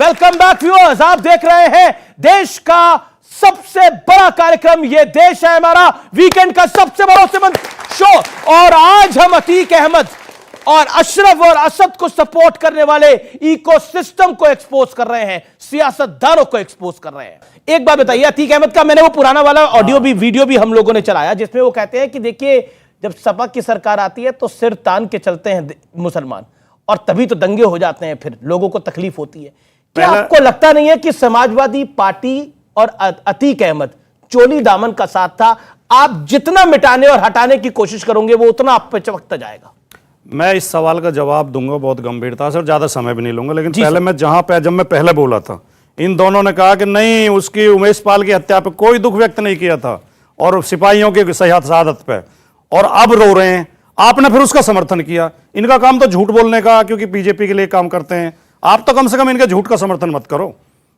Welcome back viewers. आप देख रहे हैं देश का सबसे बड़ा कार्यक्रम, ये देश है हमारा, वीकेंड का सबसे भरोसेमंद शो। और आज हम अतीक अहमद और अशरफ और असद को सपोर्ट करने वाले इकोसिस्टम को एक्सपोज कर रहे हैं, सियासतदानों को एक्सपोज कर रहे हैं। एक बात बताइए, अतीक अहमद का मैंने वो पुराना वाला ऑडियो भी वीडियो भी हम लोगों ने चलाया, जिसमें वो कहते हैं कि देखिए जब सपा की सरकार आती है तो सिर तान के चलते हैं मुसलमान, और तभी तो दंगे हो जाते हैं, फिर लोगों को तकलीफ होती है। क्या आपको लगता नहीं है कि समाजवादी पार्टी और अतीक अहमद चोली दामन का साथ था? आप जितना मिटाने और हटाने की कोशिश करोगे वो उतना आप पे चमकता जाएगा। मैं इस सवाल का जवाब दूंगा बहुत गंभीरता से और ज्यादा समय भी नहीं लूंगा, लेकिन पहले मैं जब मैं पहले बोला था, इन दोनों ने कहा कि नहीं, उसकी उमेश पाल की हत्या पे कोई दुख व्यक्त नहीं किया था और सिपाहियों की शहादत पे, और अब रो रहे हैं। आपने फिर उसका समर्थन किया। इनका काम तो झूठ बोलने का, क्योंकि बीजेपी के लिए काम करते हैं। आप तो कम से कम इनके झूठ का समर्थन मत करो।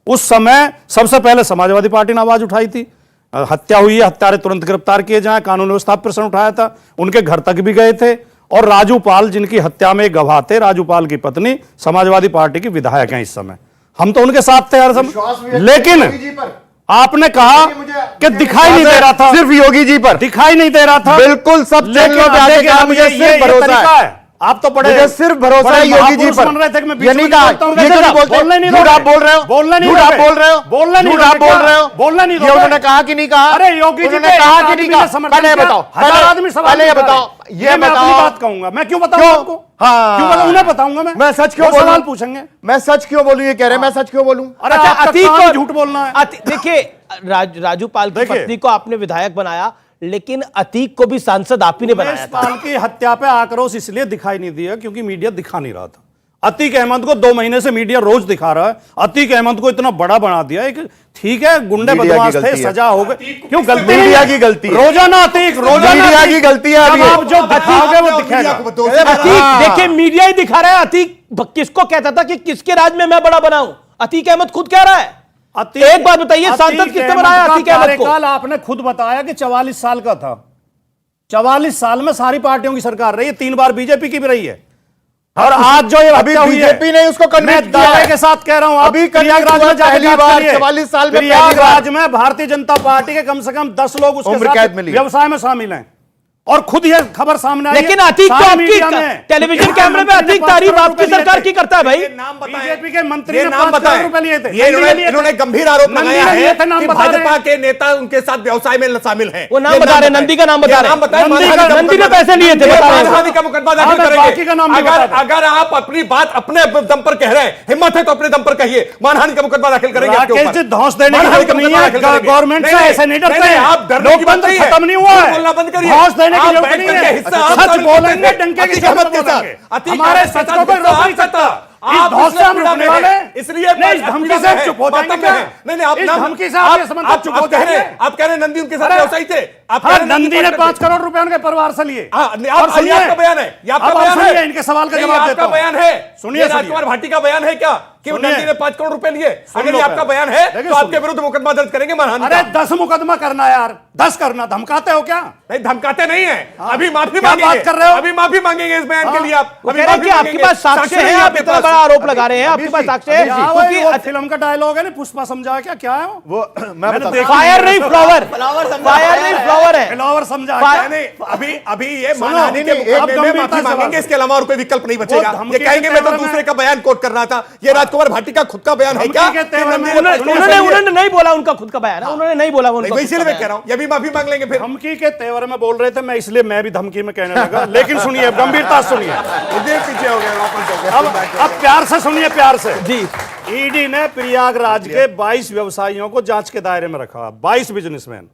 उस समय सबसे पहले समाजवादी पार्टी ने आवाज उठाई थी, हत्या हुई है, हत्यारे तुरंत गिरफ्तार किए जाएं, कानून व्यवस्था प्रश्न उठाया था, उनके घर तक भी गए थे। और राजू पाल, जिनकी हत्या में गवाह थे, राजू पाल की पत्नी समाजवादी पार्टी की विधायक हैं इस समय, हम तो उनके साथ थे हर समय। लेकिन आपने कहा कि दिखाई नहीं दे रहा था, सिर्फ योगी जी पर दिखाई नहीं दे रहा था। बिल्कुल सब चैनलों पे आके कहा मुझे सिर्फ भरोसा है, आप तो बड़े, मुझे सिर्फ भरोसा है योगी जी पर। ये नहीं कहा, ये क्यों नहीं बोलते? झूठ आप बोल रहे हो, झूठ आप बोल रहे हो, झूठ आप बोल रहे हो, बोलना नहीं। ये उन्होंने कहा कि नहीं कहा? अरे योगी जी उन्होंने कहा कि नहीं कहा? पहले ये बताओ, पहले ये बताओ, ये बताओ। बात कहूंगा मैं, क्यों बताऊं आपको? हाँ, क्यों बताऊं? उन्हें बताऊंगा मैं सच क्यों सवाल पूछेंगे, मैं सच क्यों बोलूं? ये कह रहे हैं मैं सच क्यों बोलूं? अरे अतीक को झूठ बोलना है। देखिए राजू पाल की पत्नी को आपने विधायक बनाया, लेकिन अतीक को भी सांसद आप ही ने बनाया था। पाल की हत्या पे आक्रोश इसलिए दिखाई नहीं दिया क्योंकि मीडिया दिखा नहीं रहा था। अतीक अहमद को 2 महीने से मीडिया रोज दिखा रहा है। अतीक अहमद को इतना बड़ा बना दिया है कि ठीक है, गुंडे बदमाश थे, सजा हो गई, क्यों गलती? मीडिया की गलती, रोजाना अतीक, रोजाना मीडिया की गलती है। आप जो दिखाओगे वो दिखेगा। अतीक देखिए मीडिया ही दिखा रहा है। अतीक किसको कहता था कि किसके राज में मैं बड़ा बनाऊं? अतीक अहमद खुद कह रहा है। एक बात बताइए, सांसद किसने बनाया अतीक अहमद को? आपने खुद बताया कि 44 साल का था। 44 साल में सारी पार्टियों की सरकार रही है, 3 बार बीजेपी की भी रही है। और आज जो ये अभी बीजेपी ने उसको मैं दावे के साथ कह रहा हूं, अभी प्रयागराज में पहली बार 44 साल में प्रयागराज में भारतीय जनता पार्टी के कम से कम 10 लोग उसके साथ व्यवसाय में शामिल हैं, और खुद ये खबर सामने आई। लेकिन अतीक तो आपकी टेलीविजन कैमरे में अतीक तारीफ आपकी सरकार की करता है भाई। बीजेपी के मंत्री ने 5 करोड़ रुपए लिए थे। इन्होंने गंभीर आरोप लगाया है कि भाजपा के नेता उनके साथ व्यवसाय में शामिल हैं। वो नाम बता रहे, नंदी का नाम बता रहे, नंदी ने पैसे लिए थे। मानहानि का मुकदमा दाखिल करेंगे। अगर आप अपनी बात अपने दम पर कह रहे हैं, हिम्मत है तो अपने दम पर कहिए, मानहानि का मुकदमा दाखिल करेंगे आपके ऊपर। धौंस देने की जरूरत नहीं है, गवर्नमेंट से ऐसे नहीं डरते हैं। आप डरने की बात नहीं है, खत्म नहीं हुआ है, बोलना बंद करिए। सच बोलेंगे, डंके की शपथ के साथ। हमारे सच को कोई रोक नहीं सकता। इस धौंस से हम रोकने वाले, इसलिए नहीं, धमकी से चुप हो जाएंगे क्या? नहीं, आप धमकी से आप चुप हो जाएंगे। आप कह रहे हैं नंदी उनके साथ व्यवसायी थे। नंदी ने 5 करोड़ रुपए उनके परिवार से लिए। आपका बयान है, आपका बयान है, इनके सवाल का जवाब देता हूं। बयान है, सुनिए, राजकुमार भाटी का बयान है क्या कि नंदी ने 5 करोड़ रुपए लिए? अगर ये आपका बयान है तो आपके विरुद्ध मुकदमा दर्ज करेंगे मानहानि का। अरे 10 मुकदमा करना यार, 10 करना। धमकाते हो क्या? नहीं, धमकाते नहीं है। अभी माफी क्या मांगेंगे, बात कर रहे हो? अभी माफी मांगेंगे इस बयान के लिए आप। आपके पास साक्ष्य है, आप इतना बड़ा आरोप लगा रहे हैं, आपके पास साक्ष्य है? क्योंकि फिल्म का डायलॉग है ना, पुष्पा समझा क्या है वो? फायर नहीं फ्लावर, फायर नहीं फ्लावर है, फ्लावर समझा। अभी ये मानहानि के मुकदमे में माफी मांगेंगे, इसके अलावा और कोई विकल्प नहीं बचेगा। ये कहेंगे मैं तो दूसरे का बयान कोट कर रहा था। ये राजकुमार भाटी का खुद का बयान है क्या? उन्होंने नहीं बोला उनका खुद का बयान है, उन्होंने नहीं बोला उनका। इसीलिए मैं कह रहा हूं ये भी माफी मांग लेंगे फिर। धमकी के तेवर में बोल रहे थे, मैं इसलिए मैं भी धमकी में कहने लगा। लेकिन सुनिए, गंभीरता सुनिए, पीछे हो गए, वापस हो गए। अब प्यार से सुनिए, प्यार से जी। ईडी ने प्रयागराज के 22 व्यवसायियों को जांच के दायरे में रखा। 22 बिजनेसमैन,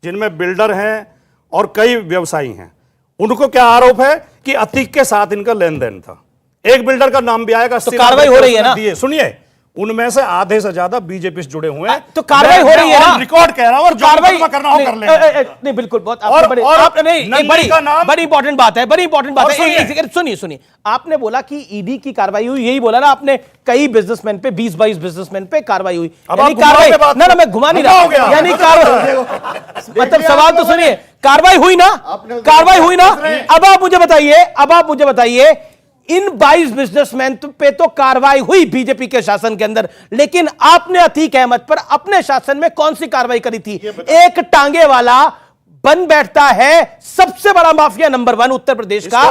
जिनमें बिल्डर हैं और कई व्यवसायी हैं। उनको क्या आरोप है कि अतीक के साथ इनका लेन देन था। एक बिल्डर का नाम भी आएगा। तो कार्रवाई हो रही है ना? सुनिए, उनमें से आधे से ज्यादा बीजेपी से जुड़े हुए हैं। तो कार्रवाई हो रही है ना? रिकॉर्ड कह रहा हूं, और कार्रवाई करना हो कर लेंगे। नहीं, बिल्कुल, बहुत बड़ी इंपॉर्टेंट बात है, बड़ी इंपॉर्टेंट बात है। सुनिए, आपने बोला कि ईडी की कार्रवाई हुई, यही बोला ना आपने? कई बिजनेसमैन पे, 20-22 बिजनेसमैन पे कार्रवाई हुई। कार्रवाई ना, मैं घुमा नहीं रहा, यानी कार्रवाई, मतलब सवाल तो सुनिए, कार्रवाई हुई ना? कार्रवाई हुई ना? अब आप मुझे बताइए इन 22 बिजनेसमैन पे तो कार्रवाई हुई बीजेपी के शासन के अंदर, लेकिन आपने अतीक अहमद पर अपने शासन में कौन सी कार्रवाई करी थी? एक टांगे वाला बन बैठता है सबसे बड़ा माफिया नंबर 1 उत्तर प्रदेश का,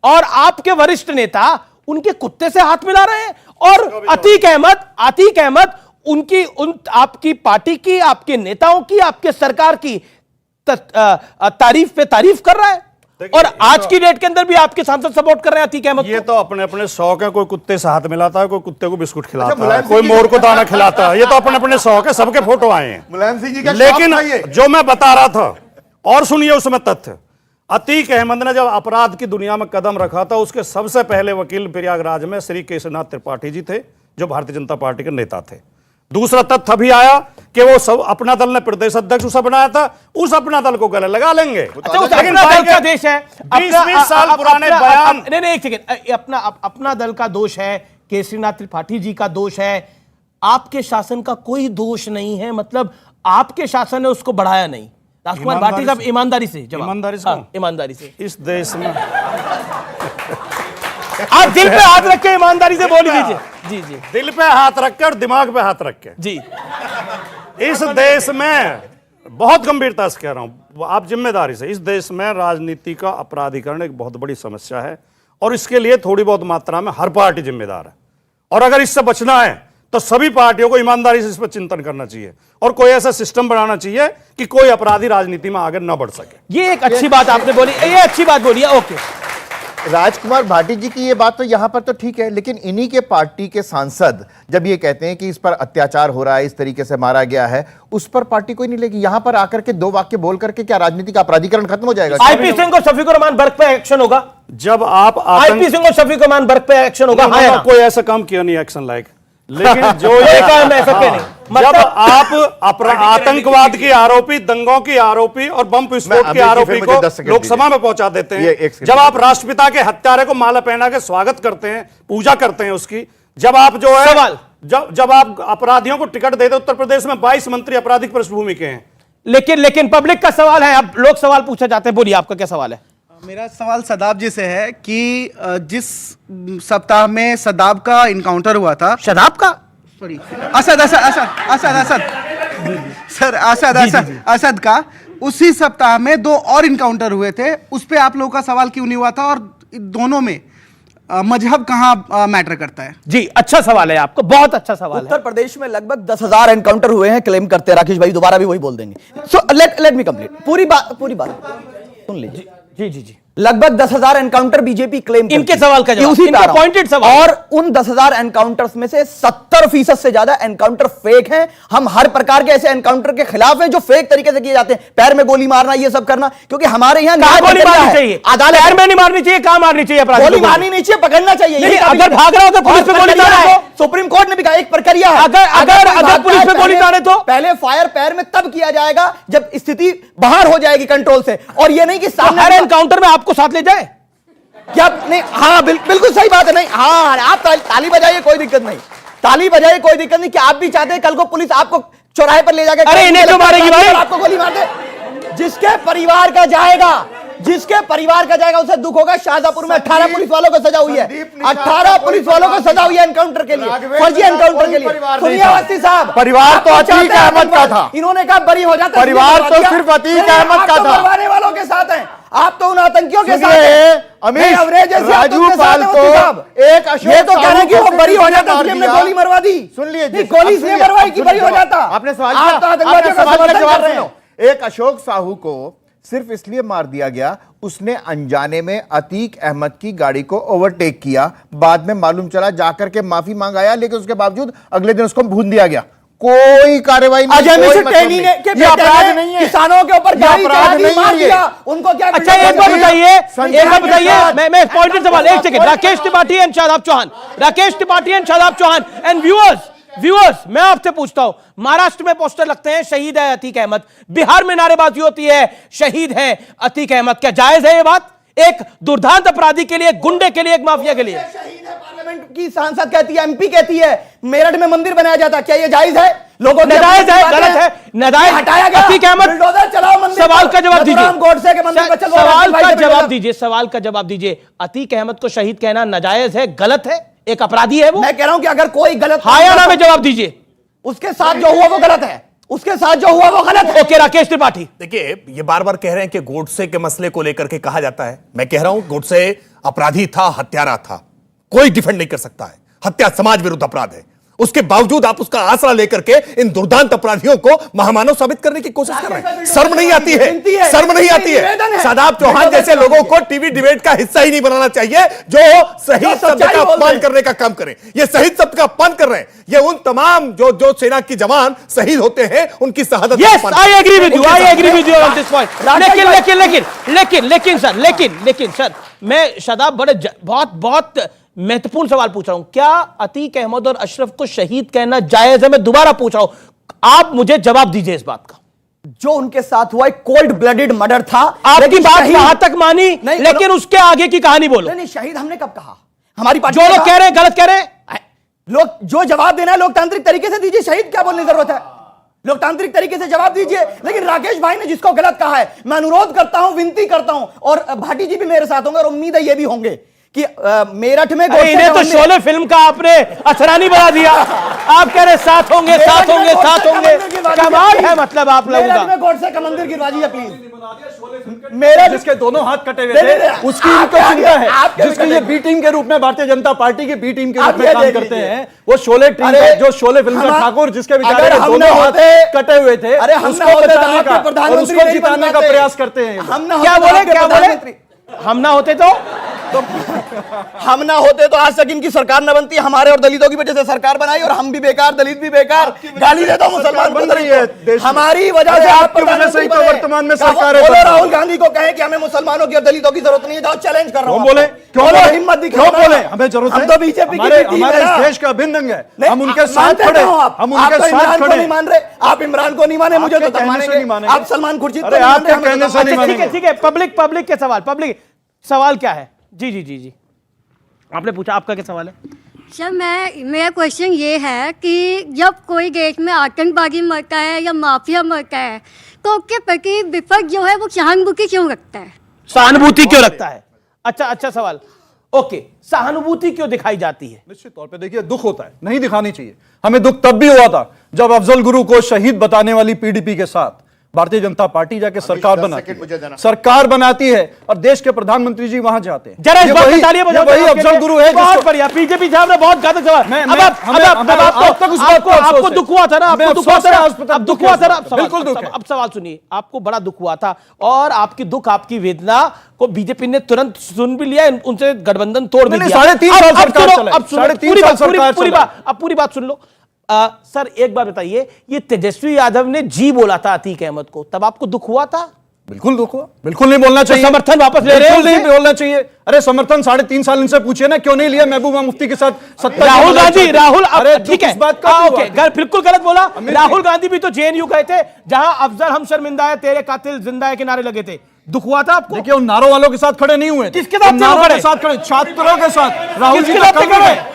और आपके वरिष्ठ नेता उनके कुत्ते से हाथ मिला रहे हैं। और अतीक अहमद आपकी पार्टी की, आपके नेताओं की, आपके सरकार की तारीफ पे तारीफ कर रहा है, और आज की डेट के अंदर भी आपके सांसद सपोर्ट कर रहे हैं अतीक अहमद। ये तो अपने अपने शौक है, कोई कुत्ते से हाथ मिलाता है, कोई कुत्ते को बिस्कुट खिलाता है, कोई मोर को दाना खिलाता है, ये तो अपने अपने शौक है, सबके फोटो आए हैं मुलायम सिंह जी का। लेकिन जो मैं बता रहा था, और सुनिए उसमें तथ्य, अतीक अहमद ने जब अपराध की दुनिया में कदम रखा था, उसके सबसे पहले वकील प्रयागराज में श्री केशवनाथ त्रिपाठी जी थे, जो भारतीय जनता पार्टी के नेता थे। दूसरा तथ्य अभी आया कि वो सब अपना दल ने प्रदेश अध्यक्ष उसे बनाया था, उस अपना दल को गले लगा लेंगे। अच्छा, उस अपना दल का देश है, 20 साल पुराने बयान। नहीं एक सेकंड, अपना दल का दोष है, केसरीनाथ त्रिपाठी जी का दोष है, आपके शासन का कोई दोष नहीं है। मतलब आपके शासन ने उसको बढ़ाया नहीं। राजकुमार भाटी साहब, ईमानदारी से जवाब। ईमानदारी से इस देश में आप दिल पे हाथ रख के ईमानदारी से बोल लीजिए। जी जी, दिल पे हाथ रख के और दिमाग पे हाथ रख के जी। इस देश में बहुत गंभीरता से कह रहा हूं, आप जिम्मेदारी से, इस देश में राजनीति का अपराधीकरण एक बहुत बड़ी समस्या है, और इसके लिए थोड़ी बहुत मात्रा में हर पार्टी जिम्मेदार है। और अगर इससे बचना है तो सभी पार्टियों को ईमानदारी से इस पर चिंतन करना चाहिए, और कोई ऐसा सिस्टम बनाना चाहिए कि कोई अपराधी राजनीति में आगे न बढ़ सके। ये एक अच्छी बात आपने बोली, ये अच्छी बात बोली है। ओके, राजकुमार भाटी जी की ये बात तो यहां पर तो ठीक है, लेकिन इन्हीं के पार्टी के सांसद जब ये कहते हैं कि इस पर अत्याचार हो रहा है, इस तरीके से मारा गया है, उस पर पार्टी कोई नहीं लेगी। यहां पर आकर के 2 वाक्य बोल करके क्या राजनीति का अपराधीकरण खत्म हो जाएगा? आईपी सिंह को शफीकुर रहमान बर्क पे एक्शन होगा? जब आप आईपी सिंह को शफीकुर रहमान बर्क पे एक्शन होगा? कोई ऐसा काम किया नहीं एक्शन लायक, लेकिन जो ये काम ऐसा क्यों नहीं? जब आप आतंकवाद के आरोपी, दंगों के आरोपी और बम विस्फोट के आरोपी को लोकसभा में पहुंचा देते हैं, जब आप राष्ट्रपिता के हत्यारे को माला पहना के स्वागत करते हैं, पूजा करते हैं उसकी, जब आप जो है जब आप अपराधियों को टिकट देते, उत्तर प्रदेश में 22 मंत्री आपराधिक पृष्ठभूमि के हैं। लेकिन पब्लिक का सवाल है, अब लोग सवाल पूछा जाते हैं। बोलिए, आपका क्या सवाल है? मेरा सवाल सदाब जी से है कि जिस सप्ताह में सदाब का इनकाउंटर हुआ था, शदाब का, सॉरी, असद असद का, उसी सप्ताह में 2 और इनकाउंटर हुए थे। उस पे आप लोगों का सवाल क्यों नहीं हुआ था, और दोनों में मजहब कहां मैटर करता है? जी, अच्छा सवाल है आपको, बहुत अच्छा सवाल है। उत्तर प्रदेश में लगभग 10,000 एनकाउंटर हुए हैं, क्लेम करते हैं राकेश भाई, दोबारा भी वही बोल देंगे। सो लेट मी कंप्लीट, पूरी बात सुन लीजिए। जी जी जी, लगभग 10,000 एनकाउंटर बीजेपी क्लेम इनके सवाल का जवाब, उसी इनका पॉइंटेड सवाल। और उन 10,000 एनकाउंटर्स में से 70% से ज्यादा एनकाउंटर फेक हैं। हम हर प्रकार के ऐसे एनकाउंटर के खिलाफ हैं जो फेक तरीके से किए जाते हैं, पैर में गोली मारना, ये सब करना, क्योंकि हमारे यहाँ गोली मारनी चाहिए, अदालत पैर में नहीं मारनी चाहिए, कहां मारनी चाहिए? गोली मारनी नहीं चाहिए, पकड़ना चाहिए। अगर भाग रहा हो तो पुलिस पे गोली मारे तो? सुप्रीम कोर्ट ने भी कहा एक प्रक्रिया है। अगर पुलिस पे गोली मारे तो पहले फायर पैर में तब किया जाएगा जब स्थिति बाहर हो जाएगी कंट्रोल से, और ये नहीं कि सामने हर एनकाउंटर में आपको साथ ले जाए क्या? नहीं, हाँ बिल्कुल सही बात है। नहीं, हाँ आप ताली बजाइए, कोई दिक्कत नहीं, ताली बजाइए, कोई दिक्कत नहीं। कि आप भी चाहते हैं कल को पुलिस आपको चौराहे पर ले जाके, अरे इन्हें क्यों मारेगी भाई? आपको गोली मार दे। जिसके परिवार का जाएगा उसे दुख होगा। शाहजहांपुर में 18 पुलिस वालों को सजा हुई है, 18 पुलिस वालों को सजा हुई है एनकाउंटर के लिए, फर्जी एनकाउंटर के लिए। सुनिए अवस्थी साहब, परिवार तो अतीक अहमद का था, इन्होंने कहा बरी हो जाता, परिवार तो सिर्फ अतीक अहमद का था। मरवाने वालों के साथ हैं आप, तो उन आतंकियों के साथ राजू पाल को एक अशोक, ये तो कह रहे हैं कि वो बरी हो जाता, इसलिए हमने गोली मरवा दी। सुन लीजिए, गोली इसलिए मरवाई कि बरी हो जाता। आपने सवाल का जवाब सुनो। एक अशोक साहू को सिर्फ इसलिए मार दिया गया, उसने अनजाने में अतीक अहमद की गाड़ी को ओवरटेक किया, बाद में मालूम चला, जाकर के माफी मांगाया, लेकिन उसके बावजूद अगले दिन उसको भून दिया गया। कोई कार्रवाई नहीं, अपराध नहीं है, किसानों के ऊपर उनको क्या? अच्छा, एक बात बताइए, मैं पॉइंटेड सवाल, एक second. Rakesh Tripathi and Shadab Chauhan and viewers, मैं आपसे पूछता हूं, महाराष्ट्र में पोस्टर लगते हैं शहीद है अतीक अहमद, बिहार में नारेबाजी होती है शहीद है अतीक अहमद, क्या जायज है ये बात? एक दुर्दांत अपराधी के लिए, गुंडे के लिए, एक माफिया के लिए? शहीद है पार्लियामेंट की सांसद कहती है, एमपी कहती है मेरठ में मंदिर बनाया जाता, क्या ये जायज है? लोगों की नाजायज है, बातें गलत है, नाजायज। हटाया गया, अतीक अहमद, बुलडोजर चलाओ मंदिर सवाल पर। का जवाब दीजिए। नथुराम गोडसे के मंदिर पर चलो, सवाल भाई का से जवाब मिलेगा। दीजिए, सवाल का जवाब दीजिए। अतीक अहमद को शहीद कहना नाजायज है, गलत है, एक अपराधी है वो? मैं कह रहा हूं कि अगर कोई गलत हाँ या ना में जवाब दीजिए। उसके साथ जो हुआ वो गलत है, उसके साथ जो हुआ वो गलत है। ओके, राकेश त्रिपाठी। देखिए, ये बार बार कह रहे हैं कि गोडसे के मसले को लेकर के कहा जाता है। मैं कह रहा हूं गोडसे अपराधी था, हत्यारा था, कोई डिफेंड नहीं कर सकता है। हत्या समाज विरुद्ध अपराध है। उसके बावजूद आप उसका आसरा लेकर के इन दुर्दांत अपराधियों को महामानव साबित करने की कोशिश कर रहे हैं। शर्म नहीं आती है? शर्म नहीं आती है? शादाब चौहान जैसे लोगों को टीवी डिबेट का हिस्सा ही नहीं बनाना चाहिए, जो शहीद शब्द का अपमान करने का काम करें। ये शहीद शब्द का अपमान कर रहे हैं। ये उन तमाम जो सेना की जवान शहीद होते हैं उनकी शहादत। Yes, I agree with you, I agree with you on this point. लेकिन सर, मैं शादाब बड़े बहुत महत्वपूर्ण सवाल पूछ रहा हूं। क्या अतीक अहमद और अशरफ को शहीद कहना जायज है? मैं दोबारा पूछ रहा हूं, आप मुझे जवाब दीजिए इस बात का। जो उनके साथ हुआ एक कोल्ड ब्लडेड मर्डर था। आपकी बात शहीद- वहां तक मानी, नहीं, लेकिन उसके आगे की कहानी बोलो। नहीं, शहीद हमने कब कहा? हमारी पार्टी जो ने लोग कहा। कह रहे हैं गलत कह रहे हैं। लोग जो जवाब देना है लोकतांत्रिक तरीके से दीजिए, शहीद क्या बोलने की जरूरत है? लोकतांत्रिक तरीके से जवाब दीजिए। लेकिन राकेश भाई ने जिसको गलत कहा है, मैं अनुरोध करता हूं, विनती करता हूं, और भाटी जी भी मेरे साथ होंगे और उम्मीद है ये भी होंगे कि मेरठ में इन्हें तो शोले फिल्म का आपने असरानी बना दिया। आप कह रहे साथ होंगे, साथ होंगे, साथ होंगे। कमाल है मतलब आप लोगों का। गोडसे का मंदिर गिरवा दीजिए प्लीज। मेरठ जिसके दोनों हाथ कटे हुए थे, उसकी इनको चिंता है। जिसकी ये बी टीम के रूप में, भारतीय जनता पार्टी की बी टीम के रूप में काम करते हैं, वो शोले टीम, जो शोले फिल्म का ठाकुर, जिसके बेचारे के दोनों हाथ कटे हुए थे, उसको बचाने का और उसको जिताने का प्रयास करते हैं। क्या बोले? हम ना होते तो हम ना होते तो आज तक इनकी सरकार न बनती। हमारे और दलितों की वजह से सरकार बनाई, और हम भी बेकार, दलित भी बेकार। गाली देता हूं मुसलमान बन रही है देश में। हमारी वजह से, आपकी वजह से ही तो वर्तमान में सरकार है। बोलो राहुल गांधी को कहें कि हमें मुसलमानों की और दलितों की जरूरत नहीं है। जाओ चैलेंज कर रहा हूं। बोले क्यों बोले? हिम्मत दिखाओ। क्यों बोले? हमें जरूरत है। हम तो बीजेपी हमारे इस देश का अभिन्न अंग है। हम उनके साथ खड़े, हम उनके साथ खड़े। नहीं मान रहे आप, इमरान को नहीं माने, मुझे तो तब मानेंगे। आप सलमान खुर्शीद को नहीं मान रहे, हमें तो तब मानेंगे। ठीक है, पब्लिक के सवाल, सवाल क्या है? जी, आपने पूछा, आपका क्या सवाल है? सर, मेरा क्वेश्चन ये है कि जब कोई देश में आतंकवादी मरता है या माफिया मरता है, तो उसके प्रति विपक्ष जो है वो सहानुभूति क्यों रखता है? सहानुभूति क्यों रखता है? अच्छा सवाल। ओके, सहानुभूति क्यों दिखाई जाती है? निश्चित तौर पे देखिए, दुख होता है, नहीं दिखानी चाहिए। हमें दुख तब भी हुआ था जब अफजल गुरु को शहीद बताने वाली पीडीपी के साथ भारतीय जनता पार्टी जाके सरकार बनाती है और देश के प्रधानमंत्री जी वहां जाते हैं। जरा इस बात पे तालियां बजाओ। वही अफजल गुरु है। बहुत बढ़िया। बीजेपी साहब ने बहुत घातक सवाल। आपको दुख हुआ था ना? अब दुख हुआ था ना? बिल्कुल दुख है। अब सवाल सुनिए, आपको बड़ा दुख हुआ था और आपकी दुख, आपकी वेदना को बीजेपी ने तुरंत सुन भी लिया, उनसे गठबंधन तोड़ भी दिया। 3.5 साल सरकार चलाई। अब पूरी बात सुन लो। सर, एक बार बताइए, ये तेजस्वी यादव ने जी बोला था अतीक अहमद को, तब आपको दुख हुआ था? बिल्कुल दुख हुआ। बिल्कुल नहीं बोलना चाहिए। समर्थन वापस ले रहे हैं? बिल्कुल नहीं बोलना चाहिए। अरे समर्थन 3.5 साल इनसे पूछिए ना, क्यों नहीं लिया महबूबा मुफ्ती के साथ सत्ता? राहुल गांधी, अरे ठीक है, बिल्कुल गलत बोला। राहुल गांधी भी तो जेएनयू गए थे, जहां अफजल हम शर्मिंदा है, तेरे कातिल जिंदा है के नारे लगे थे। दुख हुआ था आपको? देखिए, उन नारों वालों के साथ खड़े नहीं हुए। किसके साथ खड़े? छात्रों के साथ।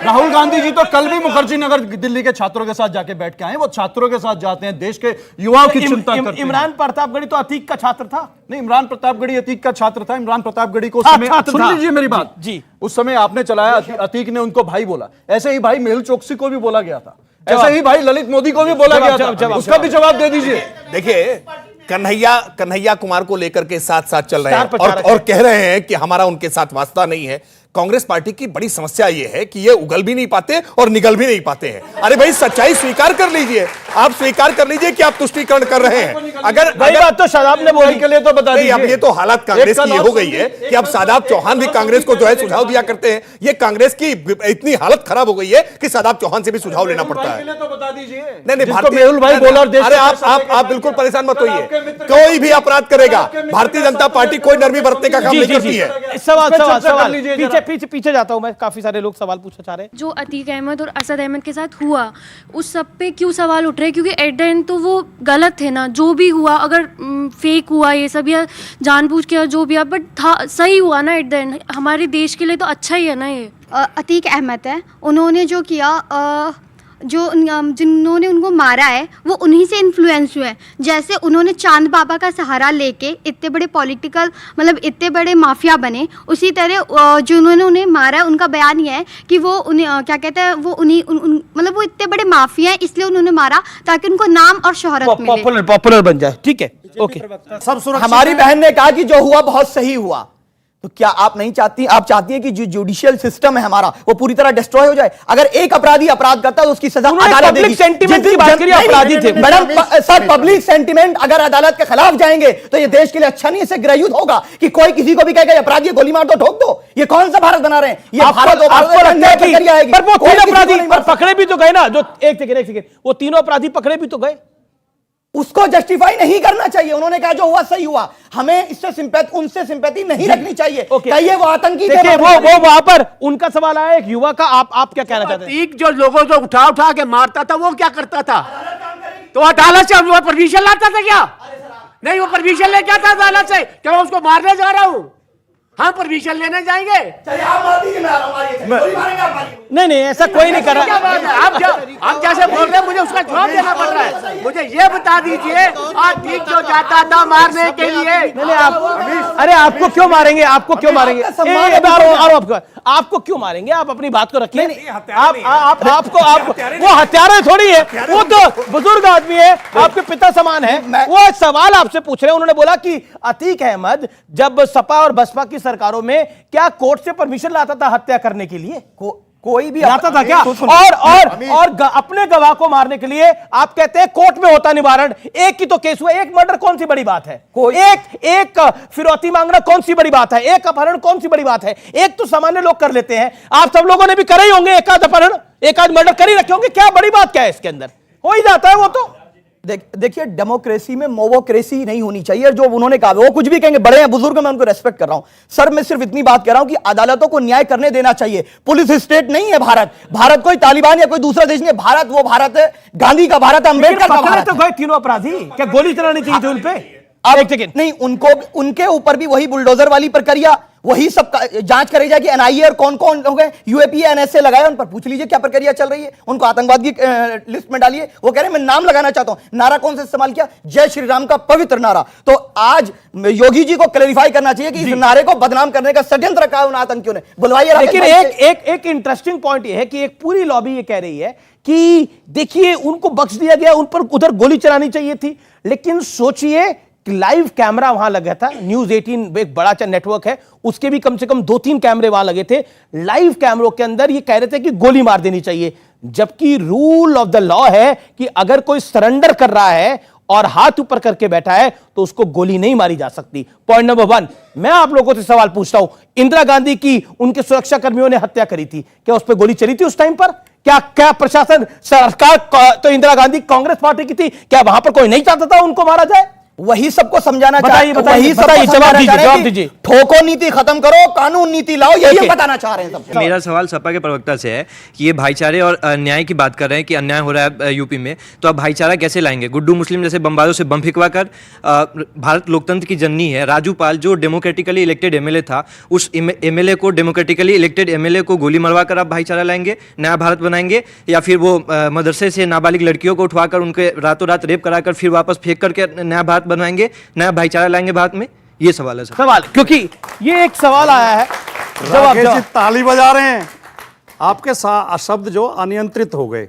राहुल गांधी जी तो कल भी मुखर्जी नगर दिल्ली के छात्रों के साथ जाके बैठ के आए। वो छात्रों के साथ जाते हैं, देश के युवाओं की चिंता करते हैं। इमरान प्रतापगढ़ी तो अतीक का छात्र था। नहीं, इमरान प्रतापगढ़ी अतीक का छात्र था। इमरान प्रतापगढ़ी को सुन लीजिए मेरी बात जी। उस समय आपने चलाया, अतीक ने उनको भाई बोला। ऐसे ही भाई मेहुल चोकसी को भी बोला गया था, ऐसे ही भाई ललित मोदी को भी बोला गया था। उसका भी जवाब दे दीजिए। देखिए, कन्हैया कुमार को लेकर के साथ चल रहे हैं और कह रहे हैं कि हमारा उनके साथ वास्ता नहीं है। कांग्रेस पार्टी की बड़ी समस्या यह है कि ये उगल भी नहीं पाते और निगल भी नहीं पाते हैं। अरे भाई, सच्चाई स्वीकार कर लीजिए। आप स्वीकार कर लीजिए कि आप तुष्टीकरण कर रहे हैं। अगर वही बात तो शादाब ने बोली के लिए तो बता दीजिए। अब ये तो हालत कांग्रेस की हो गई है कि अब शादाब चौहान भी कांग्रेस को जो है सुझाव दिया करते हैं। ये कांग्रेस की इतनी हालत खराब हो गई है कि शादाब चौहान से भी सुझाव लेना पड़ता है। नहीं, मेहुल भाई बोला। अरे आप बिल्कुल परेशान मत होइए। कोई भी अपराध करेगा, भारतीय जनता पार्टी कोई नरमी बरतने का काम नहीं करती है। सवाल पीछे जाता हूं मैं, काफी सारे लोग सवाल पूछना चाह रहे हैं। जो अतीक अहमद और असद अहमद के साथ हुआ, उस सब पे क्यों सवाल उठ रहे हैं? क्योंकि एट द एंड तो वो गलत थे ना, जो भी हुआ, अगर फेक हुआ ये सब या जानबूझ के जो भी, बट था सही हुआ ना एट द एंड। हमारे देश के लिए तो अच्छा ही है ना ये। अतीक अहमद है, उन्होंने जो किया जिन्होंने उनको मारा है वो उन्हीं से इन्फ्लुएंस हुए हैं। जैसे उन्होंने चांद बाबा का सहारा लेके इतने बड़े पॉलिटिकल मतलब इतने बड़े माफिया बने, उसी तरह जिन्होंने उन्हें मारा है उनका बयान ये है कि वो उन्हें क्या कहते हैं, वो उन्हीं मतलब वो इतने बड़े माफिया हैं इसलिए उन्होंने मारा ताकि उनको नाम और शोहरत मिले, पॉपुलर बन जाए। ठीक है, ओके। सब सुरक्षित हमारी है। बहन ने कहा कि जो हुआ बहुत सही हुआ, तो क्या आप नहीं चाहती, आप चाहती हैं कि जो जुडिशियल सिस्टम है हमारा वो पूरी तरह डिस्ट्रॉय हो जाए? अगर एक अपराधी अपराध करता है तो उसकी सजा अदालत देगी। पब्लिक सेंटीमेंट की बात करिए, अपराधी थे मैडम सर, पब्लिक सेंटीमेंट अगर अदालत के खिलाफ जाएंगे तो ये देश के लिए अच्छा नहीं, इससे गृहयुद्ध होगा कि कोई किसी को भी कहेगा अपराधी गोली मार दो, ठोक दो। ये कौन सा भारत बना रहे हैं? ये भारत आपको लगता है कि पर वो तीन अपराधी पकड़े भी तो गए ना, जो एक सेकंड वो तीनों अपराधी पकड़े भी तो गए, उसको जस्टिफाई नहीं करना चाहिए। उन्होंने कहा जो हुआ सही हुआ, हमें इससे सिंपैथी, उनसे सिंपैथी नहीं रखनी चाहिए। कहिए वो आतंकी थे। देखिए वो वहां पर उनका सवाल आया एक युवा का, आप क्या कहना चाहते हैं? जो लोगों को उठा उठा के मारता था वो क्या करता था? तो अदालत से वो परमिशन लाता था क्या? नहीं, वो परमिशन लेके आता था अदालत से, क्या मैं उसको मारने जा रहा हूं? हाँ, परमिशन लेने जाएंगे। नहीं, ऐसा कोई नहीं कर रहा। आप जैसे बोल रहे हैं मुझे उसका जवाब देना पड़ रहा है। मुझे ये बता दीजिए, ठीक जो जाता था मारने के लिए, नहीं आप, अरे आपको क्यों मारेंगे? आपको क्यों मारेंगे? आपको क्यों मारेंगे? आप अपनी बात को रखिए। आपको वो हत्यारा थोड़ी है, वो तो बुजुर्ग आदमी है, आपके पिता समान है। वो सवाल आपसे पूछ रहे हैं, उन्होंने बोला कि अतीक अहमद जब सपा और बसपा की सरकारों में क्या कोर्ट से परमिशन लाता था हत्या करने के लिए? कोई भी लाता था क्या? और अपने गवाह को मारने के लिए आप कहते हैं कोर्ट में होता निवारण। एक ही तो केस हुआ, एक मर्डर कौन सी बड़ी बात है? एक फिरौती मांगना कौन सी बड़ी बात है? एक अपहरण कौन सी बड़ी बात है? एक तो सामान्य लोग कर लेते हैं, आप सब लोगों ने भी करे ही होंगे, एक आध अपहरण, एक आध मर्डर कर ही रखे होंगे। क्या बड़ी बात क्या है इसके अंदर? हो ही जाता है वो तो। देखिए, डेमोक्रेसी में मोवोक्रेसी नहीं होनी चाहिए। जो उन्होंने कहा वो कुछ भी कहेंगे, बड़े हैं, बुजुर्ग, मैं उनको रेस्पेक्ट कर रहा हूं। सर, मैं सिर्फ इतनी बात कर रहा हूं कि अदालतों को न्याय करने देना चाहिए। पुलिस स्टेट नहीं है भारत। भारत कोई तालिबान या कोई दूसरा देश नहीं। भारत वो भारत है, गांधी का भारत, अंबेडकर का भारत। तो गए तीनों अपराधी, क्या गोली चलानी चाहिए थी उन पे? नहीं, उनके ऊपर भी वही बुलडोजर वाली प्रक्रिया, वही सब जांच करी जाएगी। एनआईए और कौन कौन हो गए, यूएपीए, एनएसए लगाए, उन पर पूछ लीजिए क्या प्रक्रिया चल रही है। उनको आतंकवाद की लिस्ट में डालिए। वो कह रहे हैं मैं नाम लगाना चाहता हूं। नारा कौन सा इस्तेमाल किया? जय श्री राम का पवित्र नारा। तो आज योगी जी को क्लैरिफाई करना चाहिए कि इस नारे को बदनाम करने का षड्यंत्र रखा है उन आतंकियों ने। बुलवाइए। लेकिन एक इंटरेस्टिंग पॉइंट यह है कि एक पूरी लॉबी ये कह रही है कि देखिए उनको बख्श दिया गया, उन पर उधर गोली चलानी चाहिए थी। लेकिन सोचिए, लाइव कैमरा वहां लगा था। न्यूज 18 एक बड़ा नेटवर्क है, उसके भी कम से कम 2-3 कैमरे वहां लगे थे। लाइव कैमरों के अंदर ये कह रहे थे कि गोली मार देनी चाहिए, जबकि रूल ऑफ द लॉ है कि अगर कोई सरेंडर कर रहा है और हाथ ऊपर करके बैठा है तो उसको गोली नहीं मारी जा सकती। पॉइंट नंबर 1, मैं आप लोगों से सवाल पूछता हूं, इंदिरा गांधी की उनके सुरक्षा कर्मियों ने हत्या करी थी, क्या उस पर गोली चली थी उस टाइम पर? क्या प्रशासन, सरकार तो इंदिरा गांधी कांग्रेस पार्टी की थी, क्या वहां पर कोई नहीं चाहता था उनको मारा जाए? वही सबको समझाना चाहिए। बताइए, जवाब दीजिए। ठोको नीति खत्म करो, कानून नीति लाओ, यही बताना चाह रहे हैं सब। मेरा सवाल सपा के प्रवक्ता से है कि ये भाईचारे और न्याय की बात कर रहे हैं कि अन्याय हो रहा है यूपी में, तो आप भाईचारा कैसे लाएंगे? गुड्डू मुस्लिम जैसे बमबाजों से बम फिकवा कर भारत लोकतंत्र की जननी है राजू पाल, जो डेमोक्रेटिकली इलेक्टेड एमएलए था, उस एमएलए को, डेमोक्रेटिकली इलेक्टेड एमएलए को गोली मरवा कर आप भाईचारा लाएंगे, नया भारत बनाएंगे? या फिर वो मदरसे से नाबालिग लड़कियों को उठवाकर उनके रातों रात रेप कराकर फिर वापस फेंक करके नया भारत बनवाएंगे, नया भाईचारा लाएंगे भारत में? ये सवाल है सवाल, क्योंकि ये एक सवाल आया है। जवाब ताली बजा रहे हैं। आपके शब्द जो अनियंत्रित हो गए,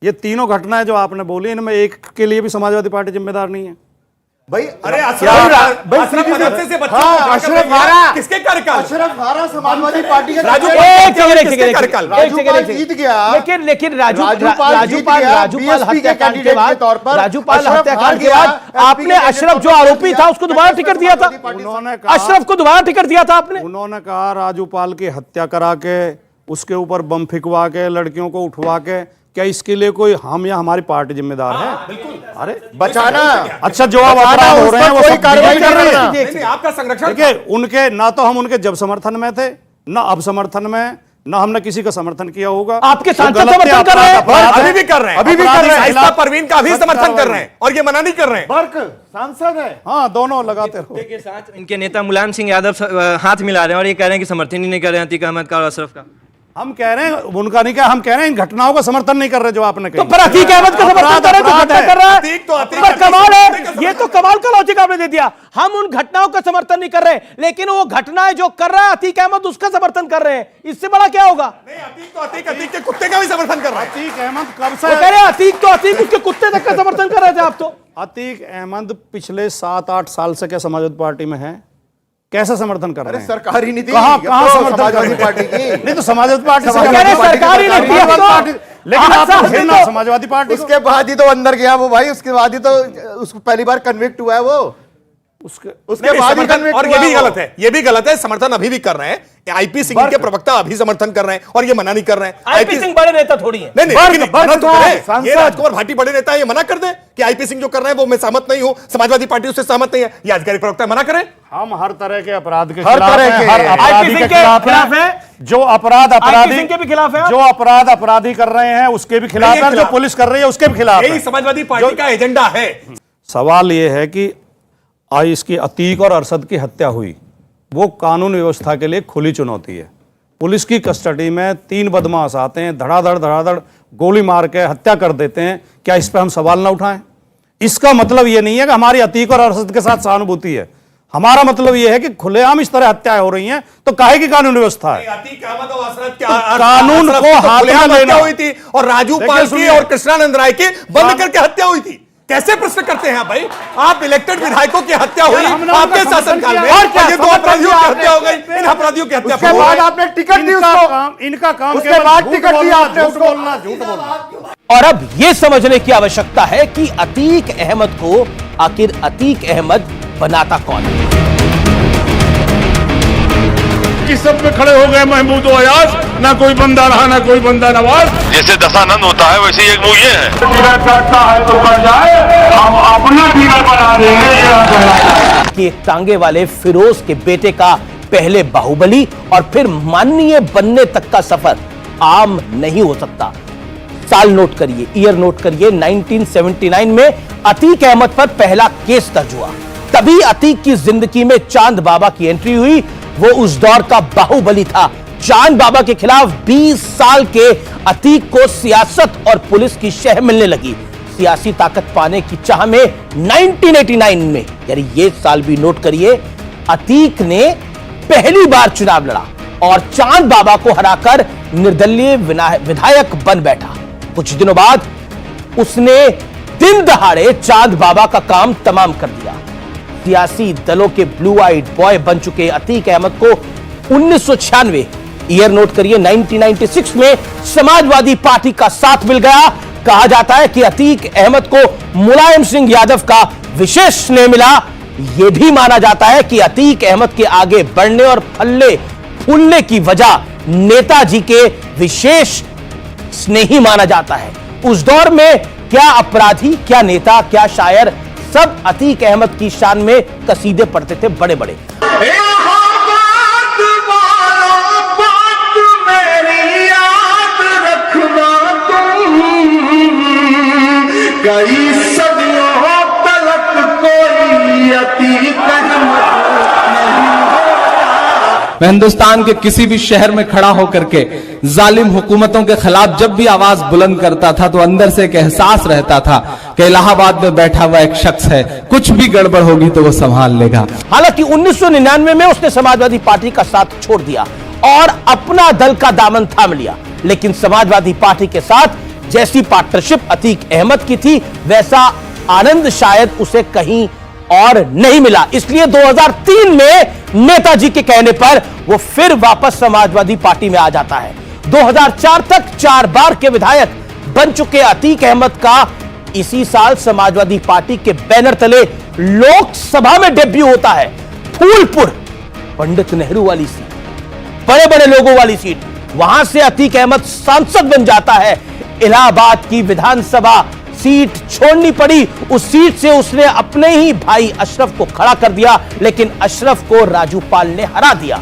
ये तीनों घटनाएं जो आपने बोली, इनमें एक के लिए भी समाजवादी पार्टी जिम्मेदार नहीं है भाई। अरे अशरफ खारा समाजवादी पार्टी का राजूपाल जीत गया। लेकिन राजूपाल हत्याकांड के बाद, राजूपाल हत्याकांड के बाद आपने अशरफ जो आरोपी था उसको दोबारा टिकट दिया था। अशरफ को दोबारा टिकट दिया था आपने। उन्होंने कहा राजूपाल की हत्या करा के, उसके ऊपर बम फिकवा के, लड़कियों को उठवा के, क्या इसके लिए कोई हम या हमारी पार्टी जिम्मेदार है? बिल्कुल। अरे बचाना, अच्छा जो आप अपराध हो रहे हैं वो सब कार्रवाई कर रहे हैं। आपका संरक्षण देखिए, उनके ना तो हम उनके जब समर्थन में थे, ना अब समर्थन में, ना हमने किसी का समर्थन किया होगा। आपके सांसद समर्थन कर रहे हैं, अभी भी कर रहे हैं, अभी भी कर रहे हैं। आइस्ता परवीन का भी समर्थन कर रहे हैं और ये मना नहीं कर रहे हैं। बर्क सांसद है। हाँ, दोनों लगाते रहो। के साथ इनके नेता मुलायम सिंह यादव हाथ मिला रहे हैं और ये कह रहे हैं कि समर्थन ही नहीं कर रहे हैं अतीक अहमद का और अशरफ का। हम कह रहे हैं, उनका नहीं कहा, हम कह रहे हैं इन घटनाओं का समर्थन नहीं कर रहे जो आपने तो कही। पर अतीक अहमद का समर्थन कर रहे हैं, तो घटना कर रहा है। पर कमाल है, ये तो कमाल का लॉजिक आपने दे दिया। हम उन घटनाओं का समर्थन नहीं कर रहे, लेकिन वो घटनाएं जो कर रहा है अतीक अहमद उसका समर्थन कर रहे हैं। इससे बड़ा क्या होगा? नहीं, अतीक के कुत्ते का भी समर्थन कर रहा है। अतीक अहमद कब वो से? कह रहे हैं अतीक उसके कुत्ते तक का समर्थन कर रहे थे आप तो। अतीक अहमद पिछले 7-8 साल से क्या समाजवादी पार्टी में है? कैसे समर्थन कर रहे हैं? सरकारी नीति कहां समर्थन समाजवादी कर रहे पार्टी हैं? की? नहीं तो समाजवादी पार्टी से समाजवादी क्या पार्टी बात? सरकारी नीति है समाजवादी तो। पार्टी, लेकिन आप साल तो से ना तो- समाजवादी पार्टी को। उसके बाद ही तो अंदर गया वो भाई, उसके बाद ही तो उसको पहली बार कन्विक्ट हुआ है वो, उसके नहीं, बाद ही समर्थन- convict और ये हुआ भी वो। गलत है, ये भी गलत है। समर्थन अभी भी कर रहे हैं, आईपी सिंह के प्रवक्ता अभी समर्थन कर रहे हैं और ये मना नहीं कर रहे हैं। आईपी सिंह बड़े नेता थोड़ी है। नहीं लेकिन मना तो करें। सांसद। ये राजकुमार भाटी बड़े नेता है, ये मना कर दें कि आईपी सिंह जो कर रहे हैं वो मैं सहमत नहीं हूं, समाजवादी पार्टी उससे सहमत नहीं है, ये आधिकारिक प्रवक्ता मना करें। हम हर तरह के अपराध के हर खिलाफ तरह हैं, के। हर अपराधी आईपी के सिंह के खिलाफ खिलाफ हैं। है। जो अपराध अपराधी सिंह के भी खिलाफ है आप? जो अपराध अपराधी कर रहे हैं उसके भी खिलाफ नहीं, है, जो खिलाफ। पुलिस कर रही है उसके भी खिलाफ यही है। समाजवादी पार्टी का एजेंडा है। सवाल यह है कि आज इसकी अतीक और अरशद की हत्या हुई, वो कानून व्यवस्था के लिए खुली चुनौती है। पुलिस की कस्टडी में 3 बदमाश आते हैं, धड़ाधड़ गोली मार के हत्या कर देते हैं। क्या इस पर हम सवाल ना उठाएं? इसका मतलब यह नहीं है कि हमारी अतीक और अरशद के साथ सहानुभूति है। हमारा मतलब यह है कि खुलेआम इस तरह हत्याएं हो रही हैं, तो काहे की कानून व्यवस्था है? अतीक अहमद और हसरत कानून को हाथ में हत्या लेना हुई थी और राजू देखिए, पाल की सुनिए। और कृष्णानंद राय की बंद करके हत्या हुई थी। कैसे प्रश्न करते हैं आप भाई? आप इलेक्टेड विधायकों की हत्या हुई आपके शासनकाल में, और ये 2 अपराधियों की हत्या हो गई, इन अपराधियों की हत्या उसके बाद आपने टिकट दी उसको, इनका काम उसके केवल बाद झूठ टिकट दी बोलना, आपने झूठ उसको। बोलना, झूठ बोलना। और अब यह समझने की आवश्यकता है कि अतीक अहमद को आखिर अतीक अहमद बनाता कौन है। कि सब पे खड़े हो गए महमूद और अयाज, ना कोई बंदा रहा ना कोई बंदा नवाज। जैसे दशानंद होता है वैसे एक वो ये है। टिकट करता है तो कर जाए, हम अपना टिकट बना देंगे। कि एक टांगे वाले फिरोज के बेटे का पहले बाहुबली और फिर माननीय बनने तक का सफर आम नहीं हो सकता। साल नोट करिए, ईयर नोट करिए, 1979 में अतीक अहमद पर पहला केस दर्ज हुआ। तभी अतीक की जिंदगी में चांद बाबा की एंट्री हुई। वो उस दौर का बाहुबली था। चांद बाबा के खिलाफ 20 साल के अतीक को सियासत और पुलिस की शह मिलने लगी। सियासी ताकत पाने की चाह में 1989 में, यानी ये साल भी नोट करिए, अतीक ने पहली बार चुनाव लड़ा और चांद बाबा को हराकर निर्दलीय विधायक बन बैठा। कुछ दिनों बाद उसने दिन दहाड़े चांद बाबा का काम तमाम कर दिया। सियासी दलों के ब्लू आइड बॉय बन चुके अतीक अहमद को 1996 ईयर नोट करिए 1996 में समाजवादी पार्टी का साथ मिल गया। कहा जाता है कि अतीक अहमद को मुलायम सिंह यादव का विशेष स्नेह मिला। यह भी माना जाता है कि अतीक अहमद के आगे बढ़ने और फलने फूलने की वजह नेताजी के विशेष स्नेही माना जाता है। उस दौर में क्या अपराधी, क्या नेता, क्या शायर, सब अतीक अहमद की शान में कसीदे पढ़ते थे बड़े बड़े। कई सदियों तलक कोई अतीक मैं हिंदुस्तान के किसी भी शहर में खड़ा होकर के जालिम हुकूमतों के खिलाफ जब भी आवाज बुलंद करता था तो अंदर से एक एहसास रहता था कि इलाहाबाद में बैठा हुआ एक शख्स है, कुछ भी गड़बड़ होगी तो वो संभाल लेगा। हालांकि 1999 में उसने समाजवादी पार्टी का साथ छोड़ दिया और अपना दल का दामन थाम लिया, लेकिन समाजवादी पार्टी के साथ जैसी पार्टनरशिप अतीक अहमद की थी वैसा आनंद शायद उसे कहीं और नहीं मिला। इसलिए 2003 में नेताजी के कहने पर वो फिर वापस समाजवादी पार्टी में आ जाता है। 2004 तक 4 बार के विधायक बन चुके अतीक अहमद का इसी साल समाजवादी पार्टी के बैनर तले लोकसभा में डेब्यू होता है। फूलपुर, पंडित नेहरू वाली सीट, बड़े बड़े लोगों वाली सीट, वहां से अतीक अहमद सांसद बन जाता है। इलाहाबाद की विधानसभा सीट छोड़नी पड़ी। उस सीट से उसने अपने ही भाई अशरफ को खड़ा कर दिया, लेकिन अशरफ को राजू पाल ने हरा दिया।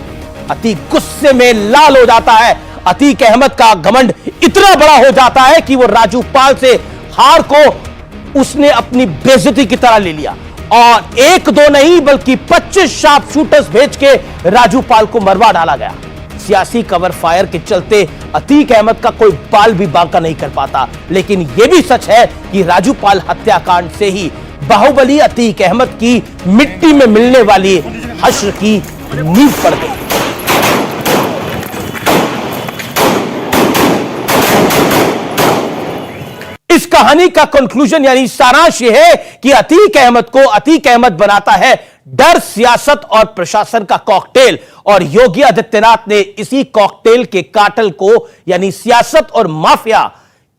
अतीक गुस्से में लाल हो जाता है। अतीक अहमद का घमंड इतना बड़ा हो जाता है कि वो राजू पाल से हार को उसने अपनी बेइज्जती की तरह ले लिया और 1-2 नहीं बल्कि 25 शार्प शूटर्स भेज के राजू पाल को मरवा डाला गया। सियासी कवर फायर के चलते अतीक अहमद का कोई बाल भी बांका नहीं कर पाता। लेकिन यह भी सच है कि राजूपाल हत्याकांड से ही बाहुबली अतीक अहमद की मिट्टी में मिलने वाली हश्र की नींव पड़ गई। इस कहानी का कंक्लूजन यानी सारांश यह है कि अतीक अहमद को अतीक अहमद बनाता है डर, सियासत और प्रशासन का कॉकटेल, और योगी आदित्यनाथ ने इसी कॉकटेल के काटल को यानी सियासत और माफिया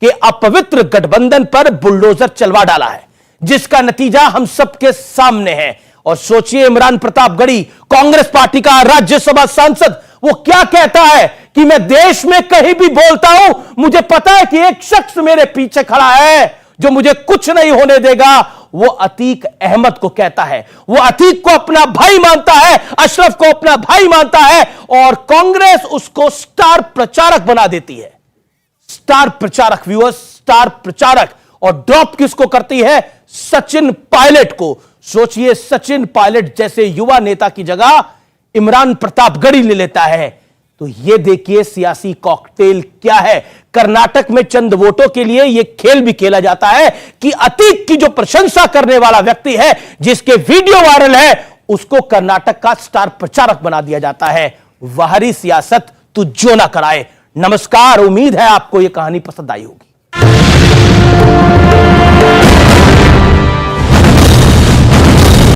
के अपवित्र गठबंधन पर बुलडोजर चलवा डाला है, जिसका नतीजा हम सबके सामने है। और सोचिए, इमरान प्रतापगढ़ी, कांग्रेस पार्टी का राज्यसभा सांसद, वो क्या कहता है कि मैं देश में कहीं भी बोलता हूं, मुझे पता है कि एक शख्स मेरे पीछे खड़ा है जो मुझे कुछ नहीं होने देगा। वो अतीक अहमद को कहता है, वो अतीक को अपना भाई मानता है, अशरफ को अपना भाई मानता है, और कांग्रेस उसको स्टार प्रचारक बना देती है। स्टार प्रचारक, व्यूअर्स, स्टार प्रचारक। और ड्रॉप किसको करती है? सचिन पायलट को। सोचिए, सचिन पायलट जैसे युवा नेता की जगह इमरान प्रतापगढ़ी ले लेता है। तो यह देखिए सियासी कॉकटेल क्या है। कर्नाटक में चंद वोटों के लिए यह खेल भी खेला जाता है कि अतीक की जो प्रशंसा करने वाला व्यक्ति है, जिसके वीडियो वायरल है, उसको कर्नाटक का स्टार प्रचारक बना दिया जाता है। बाहरी सियासत तू जो ना कराए। नमस्कार, उम्मीद है आपको यह कहानी पसंद आई होगी।